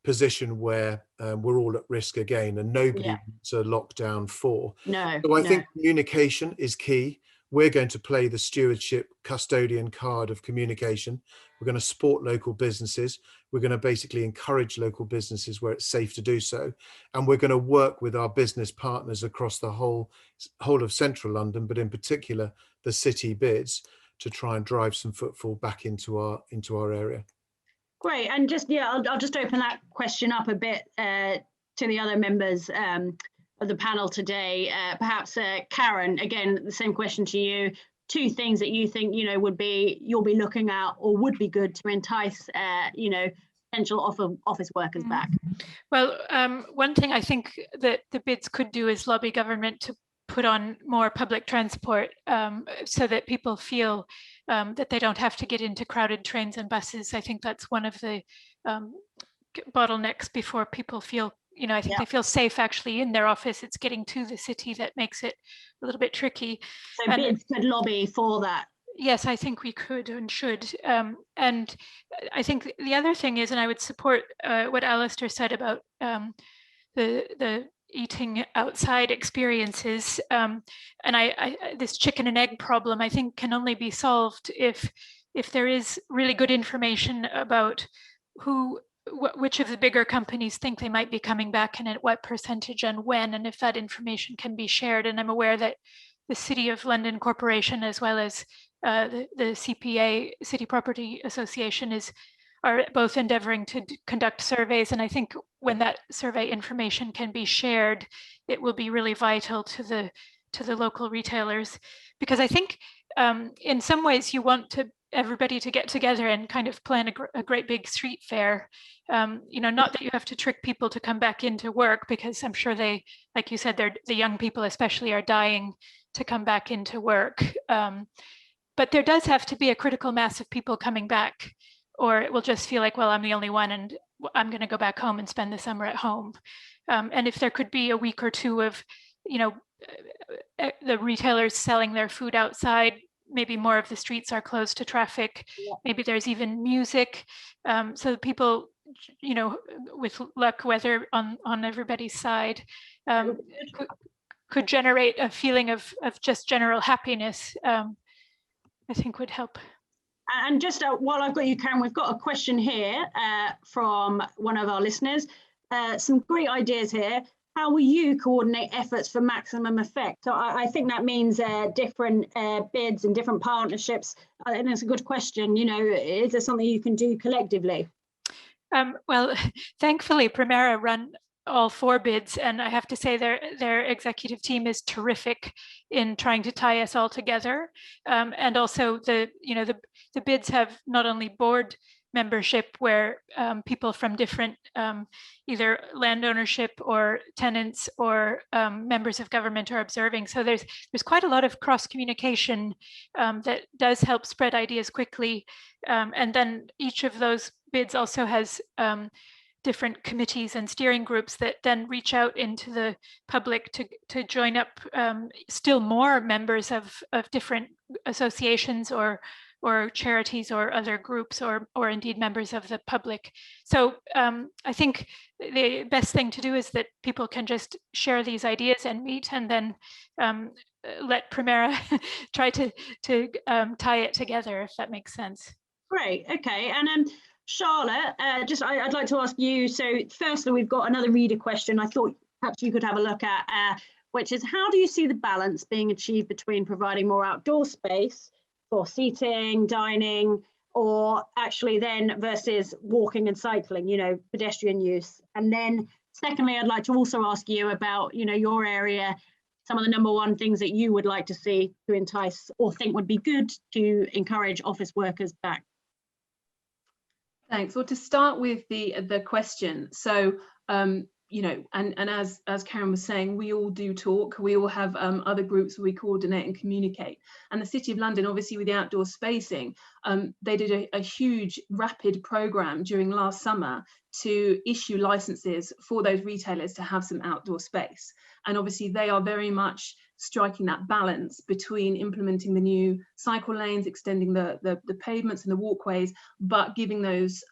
position where we're all at risk again, and nobody wants a lockdown for. So I think communication is key. We're going to play the stewardship custodian card of communication. We're going to support local businesses. We're going to basically encourage local businesses where it's safe to do so. And we're going to work with our business partners across the whole of central London, but in particular the city bids, to try and drive some footfall back into our area. Great. And just, I'll just open that question up a bit to the other members of the panel today. Perhaps Karen, again, the same question to you. Two things that you think, you know, you'll be looking at or would be good to entice, you know, potential office workers back. Well, one thing I think that the bids could do is lobby government to put on more public transport so that people feel that they don't have to get into crowded trains and buses. I think that's one of the bottlenecks before people feel, you know, I think they feel safe actually in their office. It's getting to the city that makes it a little bit tricky. So bids could lobby for that. Yes, I think we could and should. And I think the other thing is, and I would support what Alistair said about the eating outside experiences, and this chicken and egg problem, I think, can only be solved if there is really good information about which of the bigger companies think they might be coming back and at what percentage and when, and if that information can be shared. And I'm aware that the City of London Corporation, as well as the CPA, City Property Association, are both endeavoring to conduct surveys. And I think when that survey information can be shared, it will be really vital to the local retailers, because I think in some ways you want to everybody to get together and kind of plan a great big street fair. Not that you have to trick people to come back into work, because I'm sure they, like you said, the young people especially are dying to come back into work. But there does have to be a critical mass of people coming back, or it will just feel like, well, I'm the only one and I'm going to go back home and spend the summer at home. And if there could be a week or two of, the retailers selling their food outside, maybe more of the streets are closed to traffic. Yeah. Maybe there's even music, so people, with luck, weather on everybody's side, could generate a feeling of just general happiness. I think would help. And just while I've got you, Karen, we've got a question here from one of our listeners. Some great ideas here. How will you coordinate efforts for maximum effect? So I think that means different bids and different partnerships. And it's a good question. Is there something you can do collectively? Well, thankfully, Primera run all 4 bids, and I have to say their executive team is terrific in trying to tie us all together. And also the bids have not only board membership where people from different either land ownership or tenants or members of government are observing. So there's quite a lot of cross communication that does help spread ideas quickly. And then each of those bids also has different committees and steering groups that then reach out into the public to join up still more members of different associations or charities or other groups or indeed members of the public. So I think the best thing to do is that people can just share these ideas and meet, and then let Primera try to tie it together, if that makes sense. Great, okay. And Charlotte, I'd like to ask you, so firstly, we've got another reader question I thought perhaps you could have a look at, which is, how do you see the balance being achieved between providing more outdoor space for seating, dining, or actually then versus walking and cycling, pedestrian use? And then secondly, I'd like to also ask you about, your area, some of the number one things that you would like to see to entice or think would be good to encourage office workers back. Thanks. Well, to start with the question, so and as Karen was saying, we all do talk. We all have other groups where we coordinate and communicate. And the City of London, obviously with the outdoor spacing, they did a huge rapid programme during last summer to issue licenses for those retailers to have some outdoor space. And obviously they are very much striking that balance between implementing the new cycle lanes, extending the pavements and the walkways, but giving those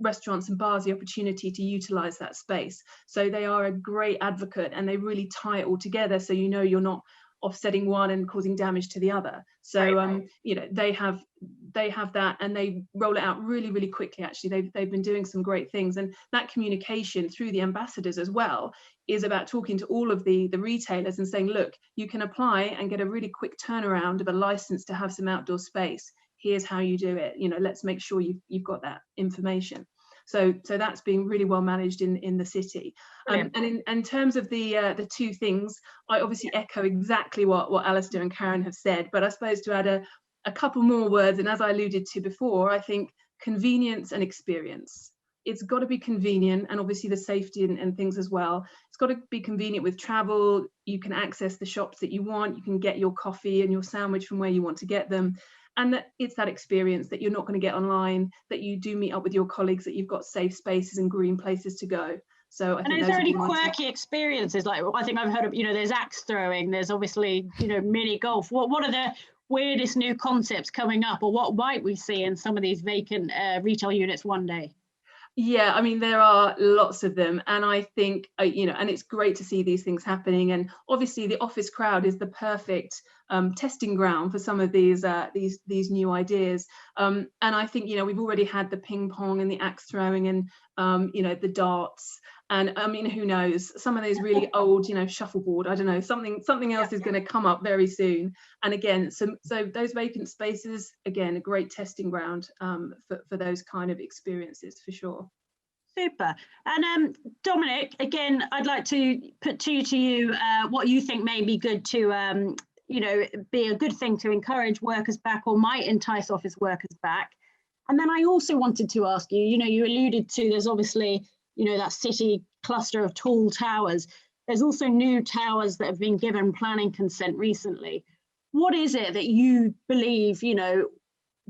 restaurants and bars the opportunity to utilise that space. So they are a great advocate, and they really tie it all together, so you're not offsetting one and causing damage to the other. So right. They have that, and they roll it out really, really quickly. Actually, they've been doing some great things, and that communication through the ambassadors as well is about talking to all of the retailers and saying, look, you can apply and get a really quick turnaround of a license to have some outdoor space. Here's how you do it. Let's make sure you've got that information. So that's being really well managed in the city. And in terms of the 2 things, I obviously echo exactly what Alistair and Karen have said, but I suppose to add a couple more words, and as I alluded to before, I think convenience and experience. It's got to be convenient, and obviously the safety and things as well. It's got to be convenient with travel. You can access the shops that you want. You can get your coffee and your sandwich from where you want to get them. And that it's that experience that you're not going to get online, that you do meet up with your colleagues, that you've got safe spaces and green places to go. So I think is there any quirky experiences? Like, I think I've heard of, there's axe throwing, there's obviously, mini golf. What are the weirdest new concepts coming up, or what might we see in some of these vacant retail units one day? Yeah, I mean, there are lots of them, and I think and it's great to see these things happening. And obviously the office crowd is the perfect testing ground for some of these new ideas. And I think we''ve already had the ping pong and the axe throwing and the darts. And I mean, who knows, some of those really old, shuffleboard, I don't know, something else is going to come up very soon. And again, so those vacant spaces, again, a great testing ground for those kind of experiences, for sure. Super. And Dominic, again, I'd like to put to you what you think may be good to you know, be a good thing to encourage workers back or might entice office workers back? And then I also wanted to ask you, you know, you alluded to there's obviously, you know, that city cluster of tall towers. There's also new towers that have been given planning consent recently. What is it that you believe, you know,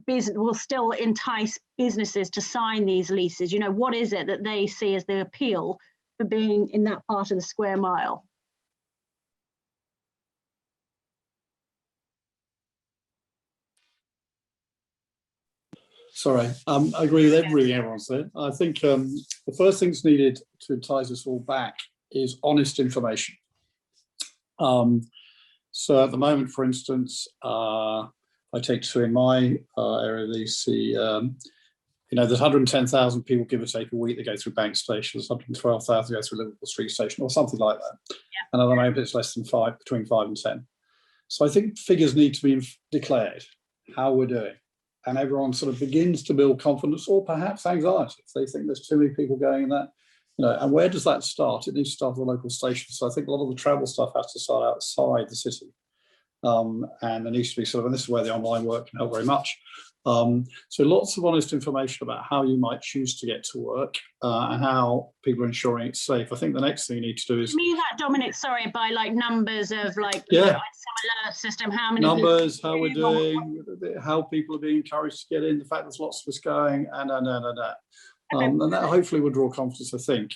will still entice businesses to sign these leases? You know, what is it that they see as the appeal for being in that part of the square mile? Sorry, I agree with everything everyone said. I think the first thing's needed to entice us all back is honest information. So at the moment, for instance, I take two in my area, they see, you know, there's 110,000 people, give or take, a week that go through Bank Station. There's 112,000 go through Liverpool Street Station or something like that. Yeah. And at the moment, it's less than 5, between 5 and 10. So I think figures need to be declared, how we're doing. And everyone sort of begins to build confidence or perhaps anxiety if they think there's too many people going in that, you know. And where does that start? It needs to start at the local station. So I think a lot of the travel stuff has to start outside the city. And there needs to be sort of, and this is where the online work can help very much. So lots of honest information about how you might choose to get to work and how people are ensuring it's safe. I think the next thing you need to do is... You mean that, Dominic, sorry, by like numbers of like, yeah, you know, some alert system, how many numbers, how we're doing, how people are being encouraged to get in, the fact there's lots of us going, and that hopefully will draw confidence, I think.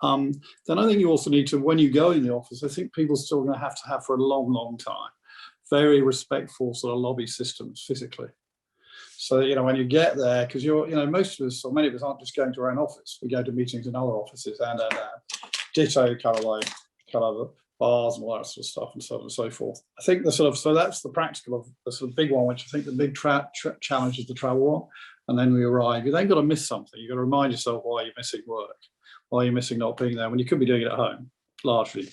Then I think you also need to, when you go in the office, I think people are still going to have for a long, long time, very respectful sort of lobby systems physically. So, you know, when you get there, because you're, you know, most of us, or many of us aren't just going to our own office. We go to meetings in other offices and ditto kind of bars and all that sort of stuff and so on and so forth. I think the sort of, so that's the practical of the sort of big one, which I think the big challenge is the travel one. And then we arrive, you then got to miss something. You've got to remind yourself why you're missing work, why you're missing not being there when you could be doing it at home, largely.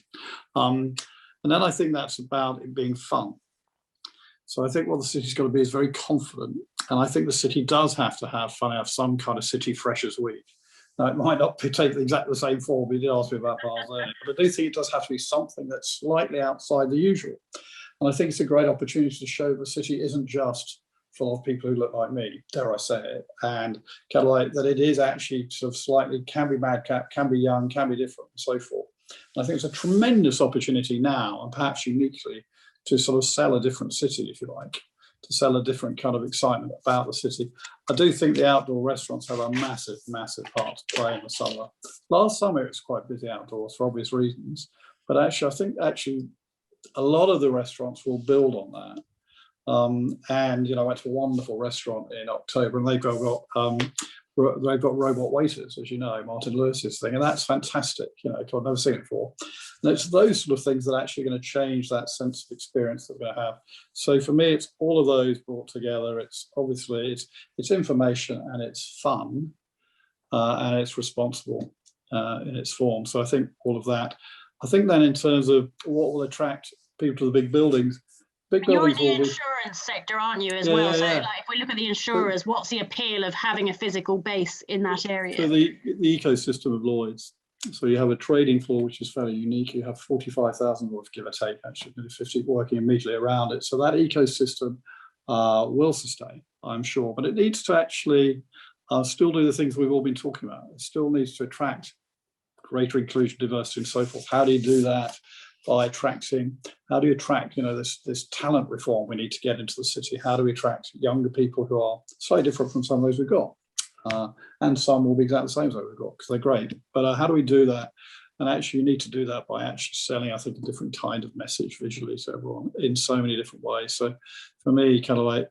And then I think that's about it being fun. So I think what the city's got to be is very confident. And I think the city does have to have fun, have some kind of city freshers week. Now, it might not take exactly the same form, but you did ask me about bars earlier, but I do think it does have to be something that's slightly outside the usual. And I think it's a great opportunity to show the city isn't just full of people who look like me, dare I say it, and kind of like that it is actually sort of slightly, can be madcap, can be young, can be different, and so forth. And I think it's a tremendous opportunity now, and perhaps uniquely, to sort of sell a different city, if you like, to sell a different kind of excitement about the city. I do think the outdoor restaurants have a massive, massive part to play in the summer. Last summer, it was quite busy outdoors for obvious reasons, but actually, I think actually a lot of the restaurants will build on that. And, you know, I went to a wonderful restaurant in October and they've got robot waiters, as you know, Martin Lewis's thing, and that's fantastic. You know, I've never seen it before. And it's those sort of things that are actually going to change that sense of experience that we're going to have. So for me, it's all of those brought together. It's obviously it's information and it's fun and it's responsible in its form. So I think all of that. I think then in terms of what will attract people to the big buildings. You're in the insurance sector, aren't you, as well? So like, if we look at the insurers, what's the appeal of having a physical base in that area? So the ecosystem of Lloyd's. So you have a trading floor, which is fairly unique. You have 45,000, or give or take, actually, 50 working immediately around it. So that ecosystem will sustain, I'm sure. But it needs to actually still do the things we've all been talking about. It still needs to attract greater inclusion, diversity, and so forth. How do you do that? By attracting, how do you attract, you know, this talent reform we need to get into the city? How do we attract younger people who are slightly different from some of those we've got? And some will be exactly the same as those we've got because they're great. But how do we do that? And actually, you need to do that by actually selling, I think, a different kind of message visually to everyone in so many different ways. So for me, kind of like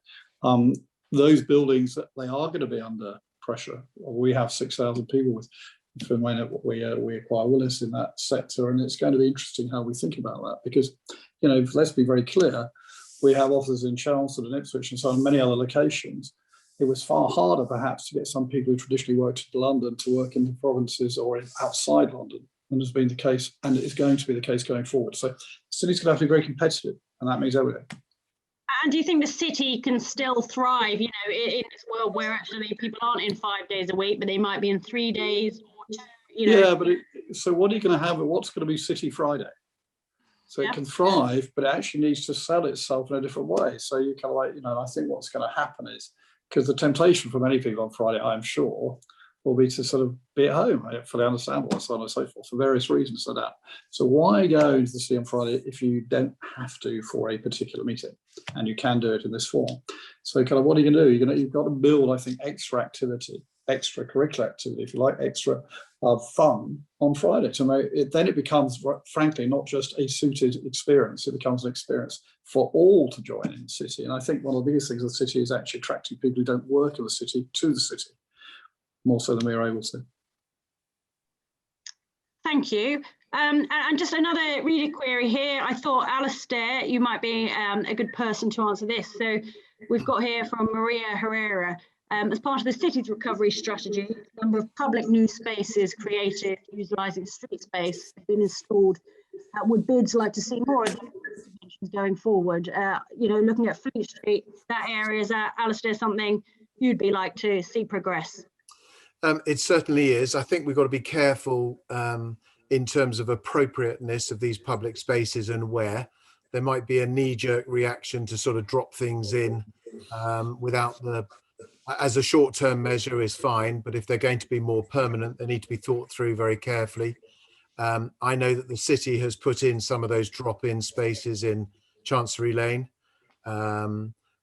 those buildings, they are going to be under pressure. We have 6,000 people with. From when we acquire Willis in that sector, and it's going to be interesting how we think about that because, you know, let's be very clear, we have offices in Chelmsford and Ipswich and so on many other locations. It was far harder perhaps to get some people who traditionally worked in London to work in the provinces or outside London than has been the case, and it is going to be the case going forward. So the city's going to have to be very competitive, and that means everything. And do you think the city can still thrive, you know, in this world where actually people aren't in 5 days a week, but they might be in 3 days? You know. Yeah, but so what are you going to have? What's going to be City Friday? So it can thrive, but it actually needs to sell itself in a different way. So you kind of like, I think what's going to happen is, because the temptation for many people on Friday, I'm sure, will be to sort of be at home, fully understandable, and so on and so forth, for various reasons like that. So why go into the city on Friday if you don't have to for a particular meeting, and you can do it in this form? So kind of what are you going to do? You've got to build, I think, extra activity, extracurricular activity, if you like, extra fun on Friday. To make it, then it becomes, frankly, not just a suited experience, it becomes an experience for all to join in the city. And I think one of the biggest things of the city is actually attracting people who don't work in the city to the city, more so than we are able to. Thank you. And just another reader query here. I thought, Alistair, you might be a good person to answer this. So we've got here from Maria Herrera. As part of the city's recovery strategy, a number of public new spaces created utilising street space have been installed. Would bids like to see more of these going forward? Looking at Fleet Street, that area, is that, Alistair, something you'd be like to see progress? It certainly is. I think we've got to be careful in terms of appropriateness of these public spaces and where. There might be a knee-jerk reaction to sort of drop things in without as a short-term measure is fine, but if they're going to be more permanent, they need to be thought through very carefully. I know that the city has put in some of those drop-in spaces in Chancery Lane,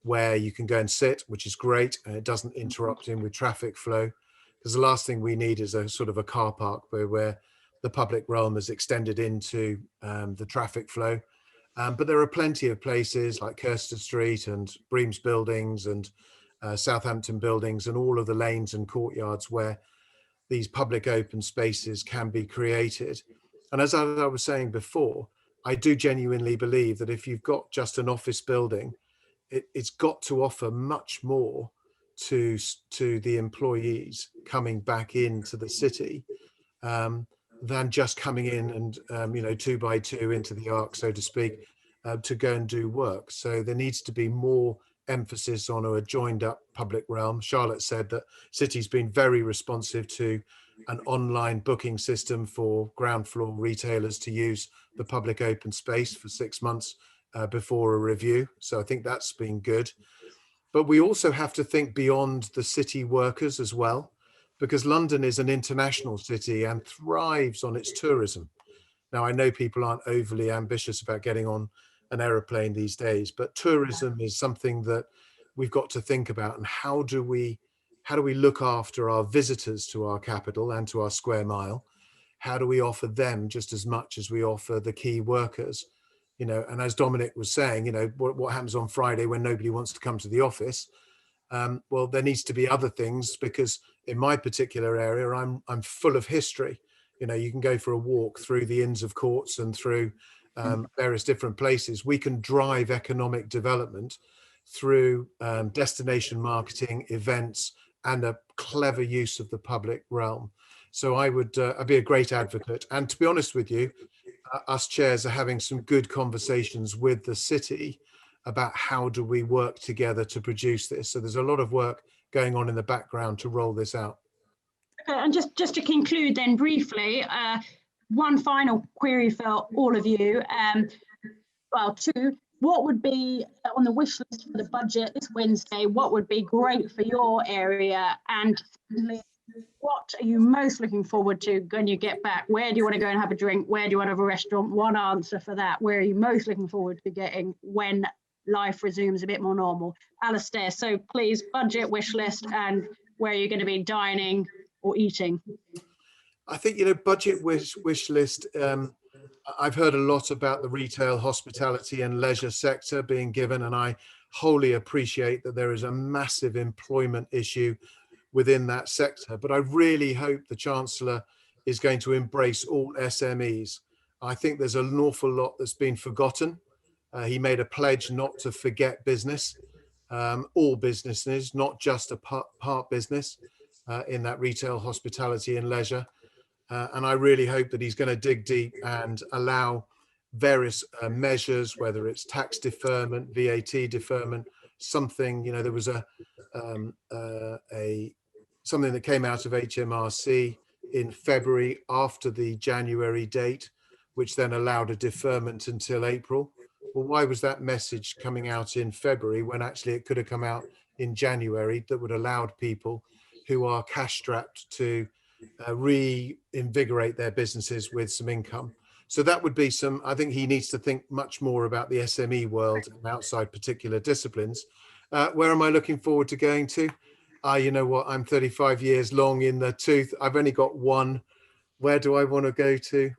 where you can go and sit, which is great, and it doesn't interrupt in with traffic flow. Because the last thing we need is a sort of a car park where the public realm is extended into the traffic flow. But there are plenty of places like Kirster Street and Bream's Buildings and Southampton Buildings and all of the lanes and courtyards where these public open spaces can be created. And as I was saying before, I do genuinely believe that if you've got just an office building, it's got to offer much more to the employees coming back into the city than just coming in and 2 by 2 into the arc, so to speak, to go and do work. So there needs to be more emphasis on a joined up public realm. Charlotte said that City's been very responsive to an online booking system for ground floor retailers to use the public open space for 6 months before a review. So I think that's been good. But we also have to think beyond the city workers as well, because London is an international city and thrives on its tourism. Now, I know people aren't overly ambitious about getting on an aeroplane these days, but tourism is something that we've got to think about. And how do we look after our visitors to our capital and to our square mile? How do we offer them just as much as we offer the key workers? And as Dominic was saying, what happens on Friday when nobody wants to come to the office? Well, there needs to be other things, because in my particular area, I'm full of history. You can go for a walk through the Inns of Courts and through various different places. We can drive economic development through destination marketing, events, and a clever use of the public realm. So I'd be a great advocate. And to be honest with you, us chairs are having some good conversations with the city about how do we work together to produce this. So there's a lot of work going on in the background to roll this out. Okay, and just to conclude then briefly, one final query for all of you. Two, what would be on the wish list for the budget this Wednesday? What would be great for your area? And secondly, what are you most looking forward to when you get back? Where do you want to go and have a drink? Where do you want to have a restaurant? One answer for that. Where are you most looking forward to getting when life resumes a bit more normal? Alistair, so please, budget, wish list, and where you're going to be dining or eating. I think, budget wish list. I've heard a lot about the retail, hospitality and leisure sector being given, and I wholly appreciate that there is a massive employment issue within that sector. But I really hope the Chancellor is going to embrace all SMEs. I think there's an awful lot that's been forgotten. He made a pledge not to forget business, all businesses, not just a part business in that retail, hospitality and leisure. And I really hope that he's going to dig deep and allow various measures, whether it's tax deferment, VAT deferment, something. There was something that came out of HMRC in February after the January date, which then allowed a deferment until April. Well, why was that message coming out in February when actually it could have come out in January that would have allowed people who are cash strapped to reinvigorate their businesses with some income? So that would be some, I think he needs to think much more about the SME world and outside particular disciplines. Where am I looking forward to going to? You know what, I'm 35 years long in the tooth. I've only got one. Where do I want to go to?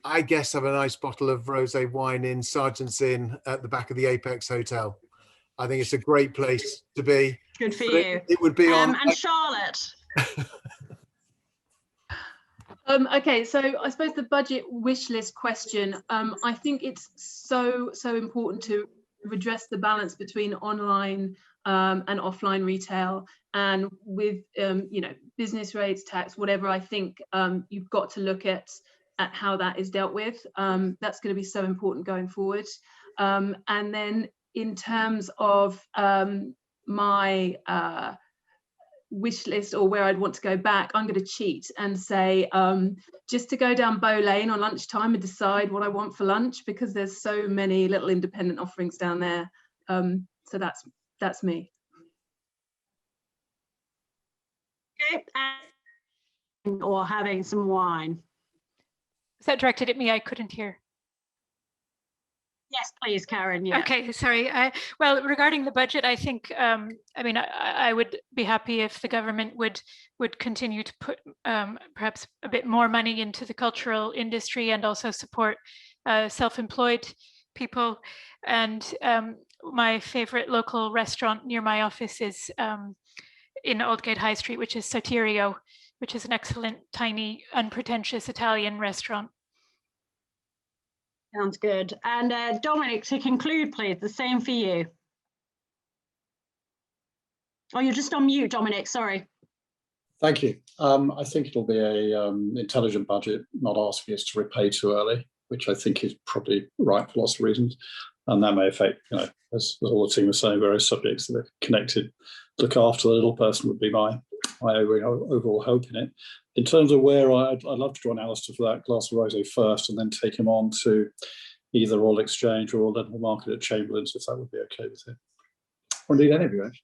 I guess have a nice bottle of rosé wine in Sergeant's Inn at the back of the Apex Hotel. I think it's a great place to be. Good for you. It would be on. And Charlotte. Okay, so I suppose the budget wish list question, I think it's so important to redress the balance between online and offline retail, and with you know, business rates, tax, whatever. I think you've got to look at how that is dealt with. That's going to be so important going forward. And then in terms of my wish list, or where I'd want to go back, I'm going to cheat and say just to go down Bow Lane on lunchtime and decide what I want for lunch, because there's so many little independent offerings down there. So that's me. Okay. Or having some wine. Is that directed at me? I couldn't hear. Yes, please, Karen. Yeah. Okay, sorry. Well, regarding the budget, I think, I mean, I would be happy if the government would continue to put perhaps a bit more money into the cultural industry, and also support self-employed people. And my favorite local restaurant near my office is in Aldgate High Street, which is Sotirio, which is an excellent, tiny, unpretentious Italian restaurant. Sounds good. And Dominic, to conclude, please, the same for you. Oh, you're just on mute, Dominic, sorry. Thank you. I think it'll be a intelligent budget, not asking us to repay too early, which I think is probably right for lots of reasons. And that may affect, you know, as all the team was saying, various subjects that are connected. Look after the little person would be my overall hope in it. In terms of where I'd love to join Alistair for that glass of rosé first, and then take him on to either Royal Exchange or Leadenhall Market at Chamberlain's, if that would be okay with him. Or indeed any of you, actually.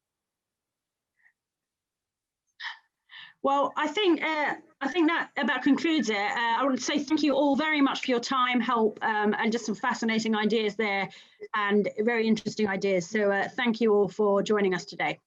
Well, I think that about concludes it. I want to say thank you all very much for your time, help, and just some fascinating ideas there, and very interesting ideas. So thank you all for joining us today.